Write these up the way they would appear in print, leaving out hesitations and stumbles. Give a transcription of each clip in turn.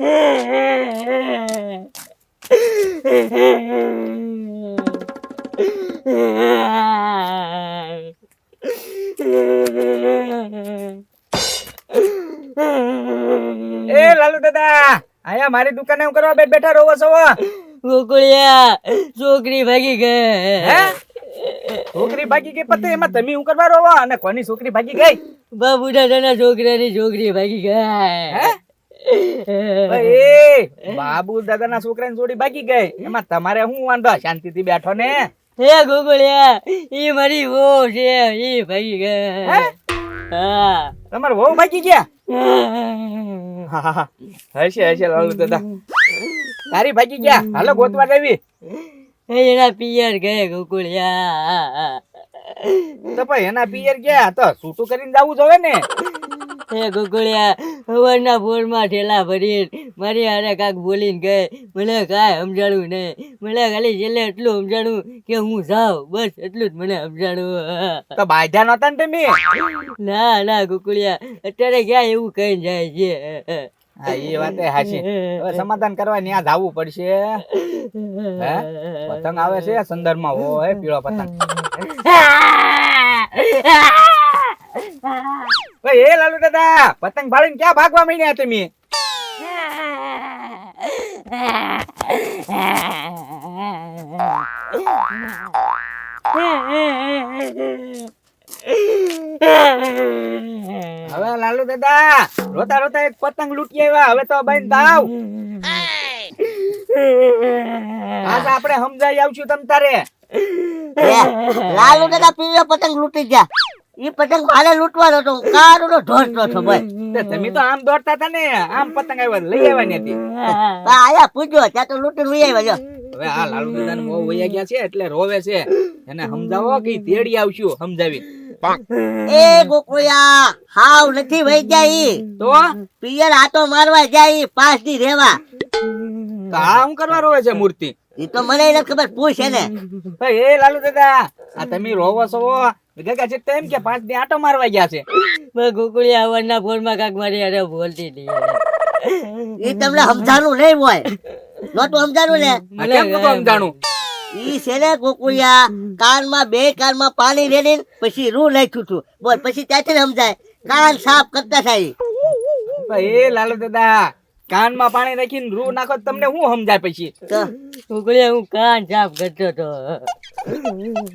એ લાલુ દાદા, આયા મારી દુકાને હું કરવા બેઠા રોવો છો? ગોકુળિયા છોકરી ભાગી ગઈ. હે? છોકરી ભાગી ગઈ? પતે એમાં તમે હું કરવા રોવો? અને કોની છોકરી ભાગી ગઈ? બાબુ દાદાના છોકરાની છોકરી ભાગી ગઈ. હે? બાબુ દાદાના છોકરાની જોડી ભાગી ગઈ, એમાં તમારે શું વાંધો? શાંતિથી બેઠો ને. હે ગોકુળિયા, ઈ મારી વહુ છે, ઈ ભાગી ગઈ. હા, તમારે વહુ ભાગી ગયા? હશે લાલુ દાદા, તારી ભાગી ગયા. હાલો ગોતવા દેવી. એના પિયર ગયે ગોકુળિયા. તો ભાઈ એના પિયર ગયા તો છૂટું કરીને જવું જોવે ને. હે ગોકુળિયા, સવારના ફોનમાં ઠેલા ભરી મારી હારે કાક બોલીને ગઈ. મને કાંઈ સમજાણું નહીં. મને ખાલી છેલ્લે એટલું સમજાણું કે હું જાઉં, બસ એટલું જ મને સમજાણું. તો બાધ્યા નતા ને તમે? ના ગોકુળિયા, અત્યારે ક્યાં એવું કઈ જાય છે. હા, એ વાત હાચી. હવે સમાધાન કરવા ત્યાં જવું પડશે. હે, પતંગ આવે છે સંદર્ભમાં હોય પીળો પતંગ. એ લાલુ દાદા, પતંગ ભાળીને ક્યાં ભાગવા માંડ્યા તમે? હવે લાલુ દાદા, રોતા રોતા એક પતંગ લૂંટી આવ્યા. હવે તો બંધ થાવ. આજ આપણે સમજાઈ આવશું તમ તારે. લાલુ દાદા પીળો પતંગ લૂંટી ગયા. ઈ પતંગ મારે લૂંટવાનો હતો, કારો ઢોરતો હતો ભાઈ. તમે તો આમ દોડતા હતા ને, આમ પતંગ આવ્યા લઈ આવવાની હતી. આયા પૂછ્યો ત્યાં તો લૂંટી લઈ આવ્યા. હવે આ લાલુ દાદા ને બહુ વૈયા ગયા છે એટલે રોવે છે. એને સમજાવો કે તેડી આવશું સમજાવી. એ ગોકુળિયા, હાવ નથી વઈ જાય. તો પિયર આટો મારવા જાય 5 દી રહેવા. આ શું કરવા રોવે છે મૂર્તિ? ઈ તો મને નથી ખબર, પૂછ એને. એ લાલુ દાદા, આ તમે રોવો છો? ગગા છે એમ કે 5 દી આટો મારવા ગયા છે. ગોકુળિયા સવારના ફોનમાં કાક મારી હારે બોલતી હતી. ઈ તમને સમજાણું નહીં હોય. નહોતું સમજાણું ને? કેમ નતું સમજાણું? ઈ છે ને ગોકુળિયા, કાનમાં 2 કાનમાં પાણી રેડીને પછી રૂ નાખ્યું હતું. બોલ પછી ત્યાંથી સમજાય. કાન સાફ કરતા થાય. એ લાલુ દાદા, કાનમાં પાણી રાખીને રૂ નાખો તો તમને શું સમજાય પછી? ગોકુળિયા, હું કાન સાફ કરતો હતો.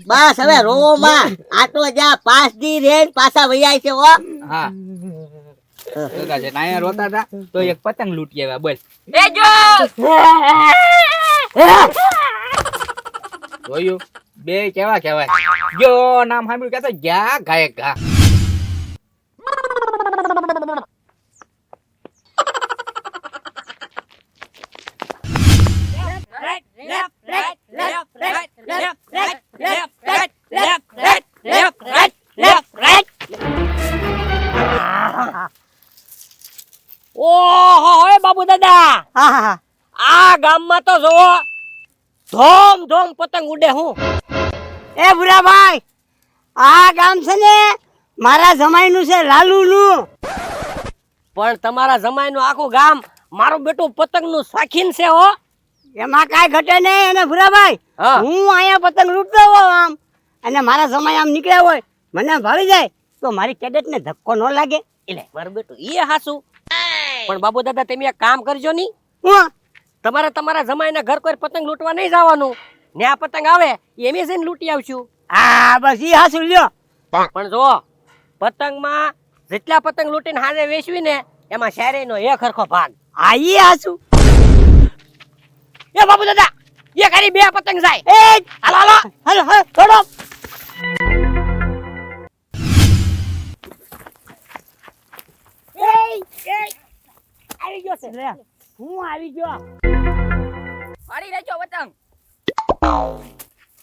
બસ હવે રોવો માં. આટો જા 5 દી રેન પાછા વૈયા છે. હો હા, ગગા છે નાયા રોતા હતા તો એક પતંગ લૂંટી આવ્યા. બોલ. જોયું બે કેવા કહેવાય? જો નામ સાંભળ્યું કે તો ગયા ગાયક ગા. ઓહો, એ બાબુ દાદા, આ ગામમાં તો જોવો ધોમ ધોમ પતંગ ઉડે. હું એ ભુરાભાઈ, આ ગામ છે ને મારા જમાઈનું છે, લાલુનું. પણ તમારા જમાઈનું આખું ગામ મારું બેટું પતંગનું શોખીન છે. હો, એમાં કાંઈ ઘટે નહીં. અને ભુરાભાઈ, હું અહીંયા પતંગ લૂંટતો હોઉં આમ, અને મારા જમાઈ આમ નીકળ્યા હોય, મને ભાળી જાય તો મારી કેડેટને ધક્કો ન લાગે. એટલે મારું બેટું એ હાસું. પણ બાબુ દાદા, તમે એક કામ કરજો ની. હું તમારે તમારા જમાઈના ઘર કોઈ પતંગ લૂંટવા નહીં જવાનું. ને આ પતંગ આવે એમ જઈને લૂંટી આવશું. હા, બસ ઈ હાસું લ્યો. પણ જો પતંગમાં જેટલા પતંગ લૂંટીને હાજે વેચવી ને એમાં શેરીનો એક સરખો ભાગ. હા, ઈ હાસું. એ બાબુ દાદા, એ ખાલી 2 પતંગ જાય. એ હાલો હાલો હાલો હાલો થોડો. આવી ગયો છે. હું આવી ગયો. ફાડી નાખ્યો પતંગ.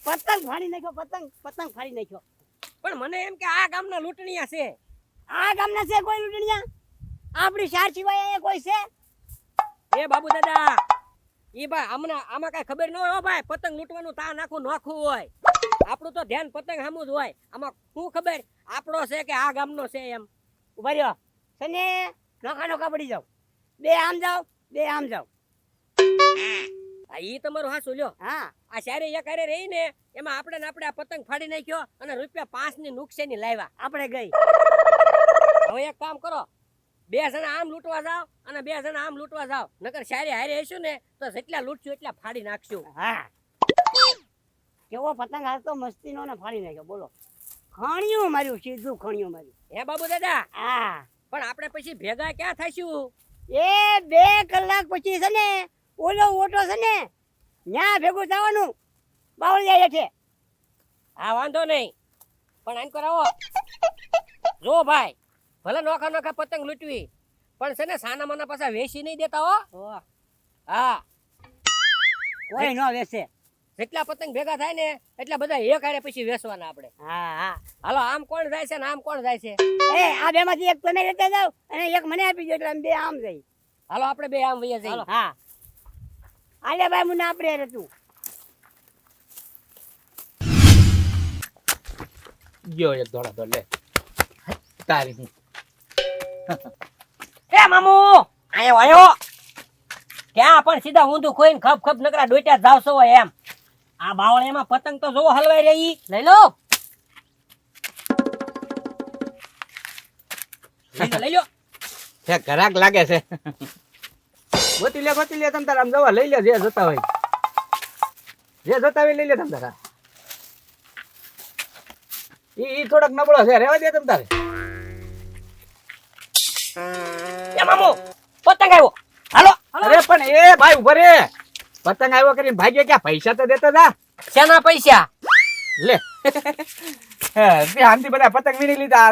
પતંગ ફાડી નાખ્યો. પતંગ ફાડી નાખ્યો. પણ મને એમ કે આ ગામના લૂંટણીયા છે. આ ગામના છે કોઈ લૂંટણીયા? આપણી શાર સિવાય અહીંયા કોઈ છે? એ બાબુ દાદા, ઈ ભાઈ આમાં કઈ ખબર ન હોય. ભાઈ પતંગ લૂંટવાનું તા નાખું હોય. આપણું તો ધ્યાન પતંગ સામું જ હોય. આમાં શું ખબર આપણો છે કે આ ગામનો છે એમ. ઉભા રહ્યો. સને નોખા પડી જાવ. 2 આમ જાવ, બે આમ જાઓ. આ ઈ તમારું હાસું લ્યો. હા આ સારી એક હારે રહી ને એમાં આપણે ને આપણે આ પતંગ ફાડી નાખ્યો અને ₹5 ની નુકસાની લાવ્યા. આપણે ગઈ. હવે એક કામ કરો, 2 જણા આમ લૂંટવા જાવ અને 2 જણા આમ લૂંટવા જાવ. નકર સારી હારે હશું ને તો જેટલા લૂંટશું એટલા ફાડી નાખશું. હા કેવો પતંગ હાલ તો મસ્તીનો ને ફાડી નાખ્યો. બોલો ખણ્યું માર્યું, સીધું ખણ્યું માર્યું. હે બાબુ દાદા, હા પણ આપણે પછી ભેગા ક્યાં થઈશું? એ 2 કલાક પછી છે ને ઓલો ઓટો છે ને ન્યા ભેગું થવાનું બાવળિયા હેઠે. હા વાંધો નહીં, પણ આન કરાવો. જો ભાઈ, ભલે નોખા નોખા પતંગ લૂંટવી, પણ છે ને સાના માના પાછા વેચી નહીં દેતા હો. હા, કોઈ ન વેચે. જેટલા પતંગ ભેગા થાય ને એટલા બધા એક હારે પછી વેચવાના આપણે. હા હા હાલો, આમ કોણ જાય છે ને આમ કોણ જાય છે? એ આ બે માંથી એક તમે લેતા જાવ અને એક મને આપી દો એટલે અમે બે આમ જઈ. હાલો આપણે બે આમ વયા જઈએ. હા આલે ભાઈ મને આપણે હતું. ગયો એક દોડા દોડ લે તારી હું એ મામુ, આયો આયો. ક્યાં પણ સીધા ઊંધું ખોઈને ખપ ખપ નકરા ડોટ્યા જાવ છો એમ. આ બાવળિયામાં પતંગ તો જોવો હલવાઈ રહી. લઈ લો, લઈ લો. હે ઘરાક લાગે છે. ગોતી લે તમ તાર આમ જવા લઈ લે જે જોતા હોય લઈ લે તમ તારા. ઈ થોડોક નબળો છે, રેવા દે તમ તારે. એ મામુ, પતંગ આવ્યો. હાલો અરે પણ એ ભાઈ ઉભા રે, પતંગ આવ્યો કરીને ભાગ્ય ક્યાં પૈસા તો દેતો જા. શેના પૈસા? લે તે આમથી બધા પતંગ વીણી લીધા.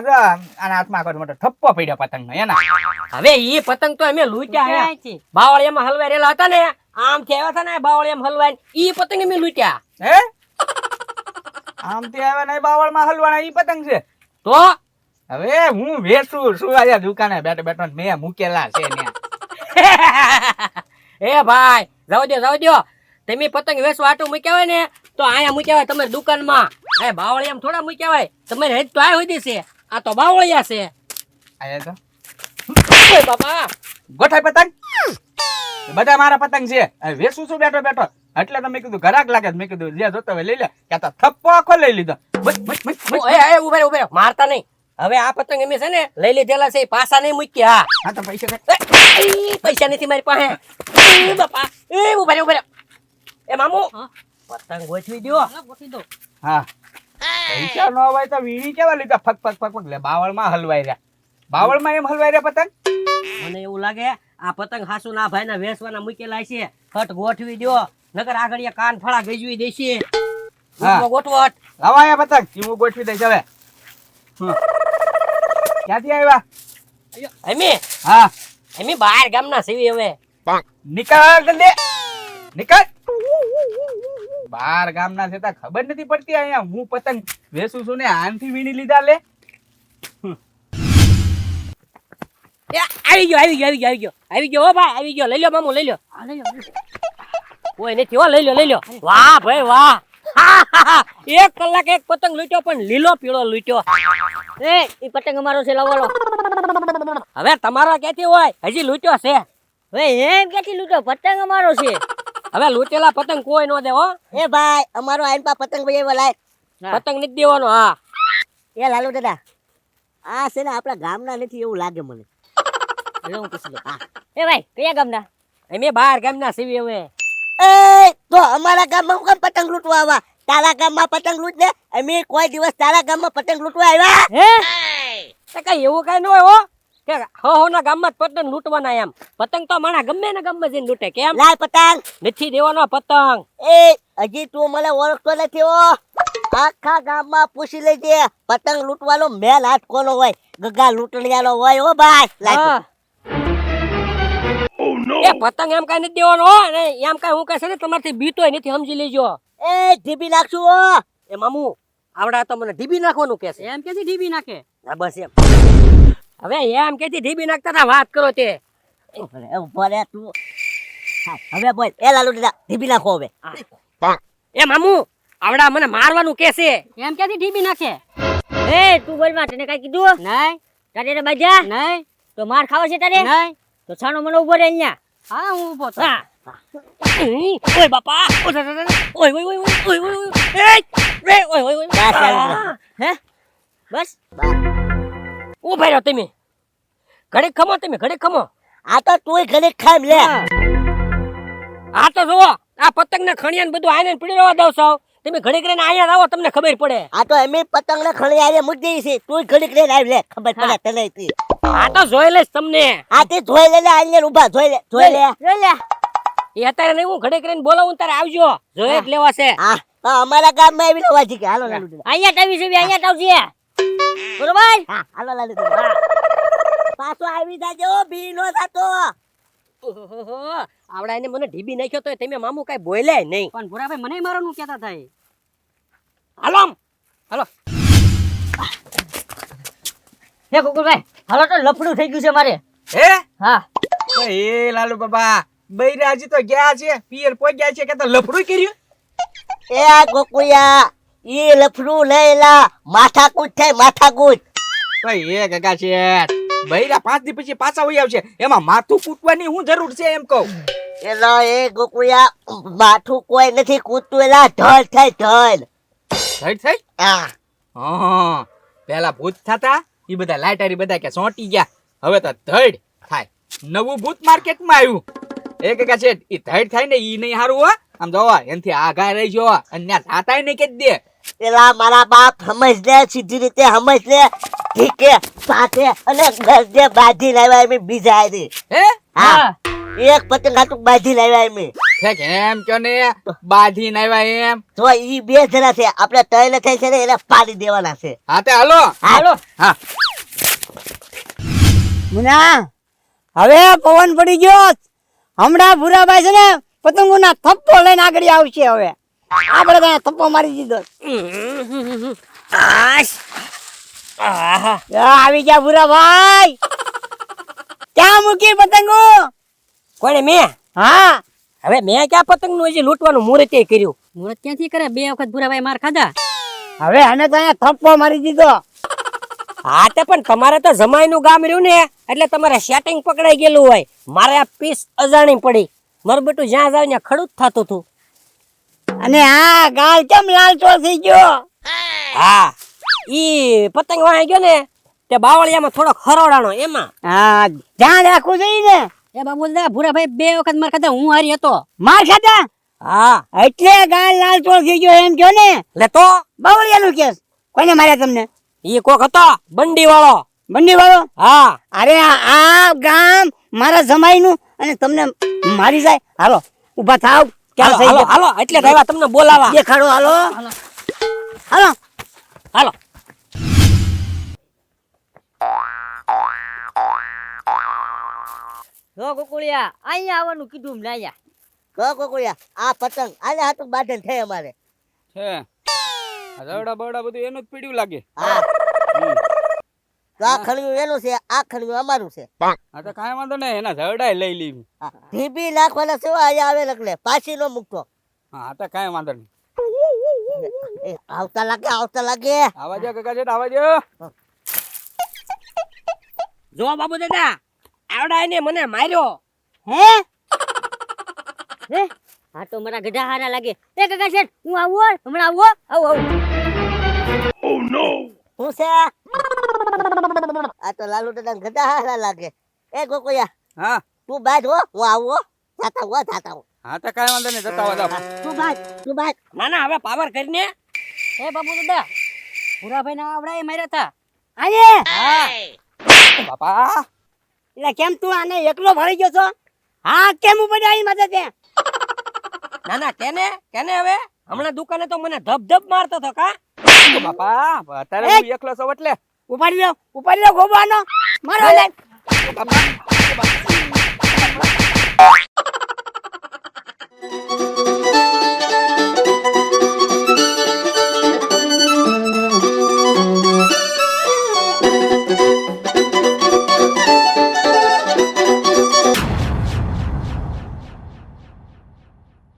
આના હાથમાં કોઈ મોટો ઠપ્પો પડ્યો પતંગ નો એના. હવે ઈ પતંગ તો અમે લૂંટ્યા હે. બાવળિયામાં હલવાઈ રહેલા હતા ને, આમથી આવ્યા હતા ને બાવળિયામાં હલવાઈ, ઈ પતંગ અમે લૂંટ્યા. હે આમથી આવ્યા નહીં બાવળમાં હલવાના ઈ પતંગ છે. તો હવે હું વેચું શું આ દુકાને બેઠો બેઠો મેં મૂકેલા છે ને. એ ભાઈ, જાવ દો. તમે પતંગ વેચવા આટું મૂક્યા હોય ને તો અહીંયા મૂક્યા હોય તમારી દુકાનમાં. આ બાવળિયામાં થોડા મૂક્યા હોય. તમારે હેજ તો આ હોય છે, આ તો બાવળિયા છે. આયા તો ઓય બાપા, ગોઠાય પતંગ બધા મારા પતંગ છે. હવે વેચું છું બેઠો બેઠો એટલે તો મેં કીધું ઘરાક લાગે. મેં કીધું જે જોતો હોય લઈ લે. ક્યાં તો થપ્પો આખો લઈ લીધો. ઉભે રે, મારતા નહીં. હવે આ પતંગ અમે છે ને લઈ લીધેલા છે, પાછા નહીં મૂક્યા. હા તો પૈસા પૈસા નથી મારી પાસે. એ બાપા, એ ઉભા રે. એ મામુ, પતંગ ગોઠવી દો. હા પૈસા ન હોય તો વીણી કેવા લીધા ફક ફક ફક ફક લે બાવળમાં હલવાઈ રહ્યા. બાવળમાં એમ હલવાઈ રહ્યા પતંગ. મને એવું લાગે આ પતંગ હાસુ ના ભાઈ ના વેચવાના મૂકેલા છે. હટ ગોઠવી દો, નકર આગળ કાન ફળા ગજવી દેશે. હા. ગોઠવટ. લાવો આયા પતંગ હું ગોઠવી દઈશ હવે. ક્યાંથી આવ્યા? હા અમે બહાર ગામના સીવી. હવે નિકાલ દે નિકાલ. બાર ગામના છે તા ખબર નથી પડતી અહીંયા હું પતંગ વેચું છું ને આનથી વીણી લીધા લે. આવી ગયો હો ભાઈ, આવી ગયો. લઈ લો મામુ, લઈ લો. કોઈ નથી હો, લઈ લો. વાહ ભાઈ વાહ. 1 કલાક એક પતંગ લૂંટ્યો, પણ લીલો પીળો લૂંટ્યો. એ પતંગ અમારો છે, લાવો લો. હવે તમારો ક્યાંથી હોય? હજી લૂંટ્યો છે. હવે એમ ક્યાંથી લૂંટો? પતંગ અમારો છે. હવે લૂંટેલા પતંગ કોઈ નો દે હો. એ ભાઈ અમારો આઈન પા પતંગ ભાઈ બોલાય. પતંગ નથી દેવાનો. હા એ લાલુ દાદા, આ છે ને આપણા ગામના નથી એવું લાગે મને. એટલે હું પૂછી લઉં. હા એ ભાઈ કયા ગામના? અમે બહાર ગામના સીવી. હવે એ તો અમારા ગામમાં હું કેમ પતંગ લૂંટવા આવ્યા? તારા ગામમાં પતંગ લૂંટ ને, અમે કોઈ દિવસ તારા ગામમાં પતંગ લૂંટવા આવ્યા? હે કઈ એવું કઈ ન હોય હો કે હો ના ગામમાં જ પતંગ લૂંટવાના. એમ પતંગ તો મારા ગમે ને ગામમાં જઈને લૂંટે. કેમ લાય પતંગ. નથી દેવાનો પતંગ. એ હજી તું મને ઓળખતો નથી હો. આખા ગામમાં પૂછી લેજે પતંગ લૂંટવાનો મેલ હાથ કોનો હોય? ગગા લૂંટણીયાનો હોય હો ભાઈ. લાય એ પતંગ એમ કઈ નથી દેવાનો હો. ને એમ કઈ હું કઈ છે ને તમારથી બીતોય નથી, સમજી લેજો. એ ઢીબી નાખશું હો. એ મામુ, આવડા તો મને ઢીબી નાખવાનું કે છે. એમ કેથી ઢીબી નાખે? હા બસ એમ. હવે એમ કેથી ઢીબી નાખતા હતા વાત કરો તે. ઉભો રે તું. હા, હવે બોલ. એ લાલુ દાદા ઢીબી નાખો હવે. એ મામુ, આવડા મને મારવાનું કે છે. એમ ક્યાંથી ઢીબી નાખે? એ તું બોલ માં, તને કઈ કીધું? નહીં. તારે બાજા નહીં તો માર ખાવા છે તારે? નહીં તો છાનો મને ઉભો રે અહીંયા. હા હું ઊભો છું. હા ઓય બાપા ઓય ઓય ઓય ઓય ઓય ઓય ઓય ઓય ઓય બસ, ચાલો. હે બસ ઉભા રહ્યો તમે ઘડીક ખમો તમે ઘડીક ખમો આ તો તુંય ઘડીક ખાઈ લે. આ તો જુઓ આ પતંગ ને ખણિયા ને બધું આઈને પડી રહેવા દઉં છો તમે ઘડીક રહીને અહીંયા આવો તમને ખબર પડે આ તો એમ પતંગ ને ખળી આરે મૂકી છે, તુંય ઘડીક લઈને આવી લે, ખબર પડે તને તી. આ તો જોઈ લઈશ તમને આ તે જોઈ લે અહીંયા ઊભા જોઈ લે એ અત્યારે નહીં હું ઘડીક રહીને બોલાવું તારે આવજો જોઈ જ લેવા છે હા અમારા ગામમાં આવી લેવા છે કે હાલો લાલુ અહીંયા ટાવી છે અહીંયા ટાવજે બરોબર હા હાલો લાલુ પાછો આવી જાજો, બી નો થાતો. ઓહોહો, આવડા એને મને ઢીબી નાખ્યો તો તમે મામુ કાઈ બોલ્યા નહીં પણ ભૂરાભાઈ મને મારવાનું કહેતા થાય. હાલો આમ, હાલો હે ગોકુલભાઈ હાલો તો લફડું થઈ ગયું છે મારે. હે હા એ લાલુ બાબા બૈરા હજી તો ગયા છે, પિયર પહોંચ્યા છે કે તો લફડું કર્યું. એ આ ગોકુયા ઈ લફડું લેલા માથાકૂટ થાય માથાકૂટ. ભાઈ એ કાકા છે બૈરા 5 દી પછી પાછા વહી આવશે, એમાં માથું કૂટવાની શું જરૂર છે એમ કહું. એલા એ ગોકુયા માથું કોઈ નથી કૂદતું, એલા ઢળ થાય ઢળ. થઈ થઈ હા હા પેલા ભૂત થતા ઈ બધા લાઈટારી બધા કે સોંટી ગયા, હવે તો ધડ થાય. નવું ભૂત માર્કેટમાં આવ્યું. એ કાકા છે ઈ ધડ થાય ને ઈ નહીં હારું હો. આમ જોવા એનથી આઘા રહી જો અને ત્યાં જાતાય નહીં કે દે. એલા મારા બાપ સમજ લે, સીધી રીતે સમજ લે. ઠીકે સાથે અને ગરજે બાંધી લાવ્યા એમ બીજા આવી. હે હા એક પતંગ હાથું બાંધી લાવ્યા એમ. ઠેક એમ કયો ને બાધીને આવ્યા એમ. તો ઈ બે જણા છે, આપણે ત્રણ થાય છે ને એને પાડી દેવાના છે. હા તે હાલો હાલો હા મુના હવે પવન પડી ગયો, હમણાં ભૂરાભાઈ છે ને પતંગોના થપ્પો લઈને આગળ આવશે. હવે આપણે ત્યાં થપ્પો મારી દીધો. આહા આવી ગયા ભૂરાભાઈ. ક્યાં મૂકી પતંગો? કોણે મેં હા હવે મેં ક્યાં પતંગ નું હજી લૂંટવાનું મુહૂર્ત કર્યું મુરત ક્યાંથી કરે? 2 વખત ભૂરાભાઈ માર ખાધા. હવે આને તો અહીંયા થપ્પો મારી દીધો. હા તે પણ તમારે તો જમાઈનું ગામ રહ્યું ને એટલે તમારે સેટિંગ પકડાઈ ગયેલું હોય. મારે આ પીસ અજાણી પડી, મારું બેટું જ્યાં જાવ ત્યાં ખડું જ થતું હતું. અને આ ગાલ કેમ લાલચો થઈ ગયો? હા ઈ પતંગ વાહી ગયો ને તે બાવળિયામાં થોડોક હરોડાનો એમાં. હા ધ્યાન રાખવું જોઈએ ને. એ બાબુદા ભૂરાભાઈ 2 વખત માર ખાધા, હું હારી હતો. માર ખાધા હા એટલે ગાલ લાલચો થઈ ગયો એમ કયો ને. લે તો બાવળિયાનું કેસ કોને માર્યા તમને? ઈ કોક હતો બંડી વાળો. બંને વાળો? હા અરે આ ગામ મારા જમાઈનું અને તમને મારી જાય. હાલો ઊભા થાવ. ક્યાં હાલો થઈ હાલો ગયા? હાલો એટલે જ આવ્યા તમને બોલાવા. દેખાડો. હાલો હાલો હાલો જો ગોકુળિયા અહીંયા આવવાનું કીધું ને લાયા. કોકોયા આ પતંગ આને હાથું બાંધેલ છે અમારે. છે રવડા બવડા બધું એનું જ પીડ્યું લાગે. હા તો આ ખણ્યું એનું છે, આ ખણ્યું અમારું છે. હા તો કાંઈ વાંધો નહીં, એના ઝરડાય લઈ લીધી. ઢીબી નાખવાના છે અહીંયા આવે લખલે પાછી નો મૂકતો. હા તો કાંઈ વાંધો નહીં. એ આવતા લાગે આવતા લાગે. આવા જો કાકા છે આવા જો. જો બાબુ દાદા આવડા એને મને માર્યો. હે હે આ તો મારા ગધા હારા લાગે. એ કાકા શેઠ હું આવું હો, હમણાં આવું હો. આવું શું છે? આ તો લાલુ દાદા ગધા હારા લાગે. એ ગોકોયા હા તું બાજ હો, હું આવું હો. જાતા હો. હા તો કાંઈ વાંધો નહીં, જતા વાદા. તું બાજ. ના ના હવે પાવર કરીને એ બાબુ દાદા ભૂરાભાઈ ના આવડા એ માર્યા હતા. આને બાપા એટલે કેમ તું આને એકલો ભળી ગયો છો? હા કેમ ઉપર આવી મદદ તે? ના ના કેને હવે હમણાં દુકાને તો મને ધબ ધબ મારતો હતો કા. બાપા અત્યારે હું એકલો છું એટલે ઉપાડી લો ગોબાનો મારો લે. બાપા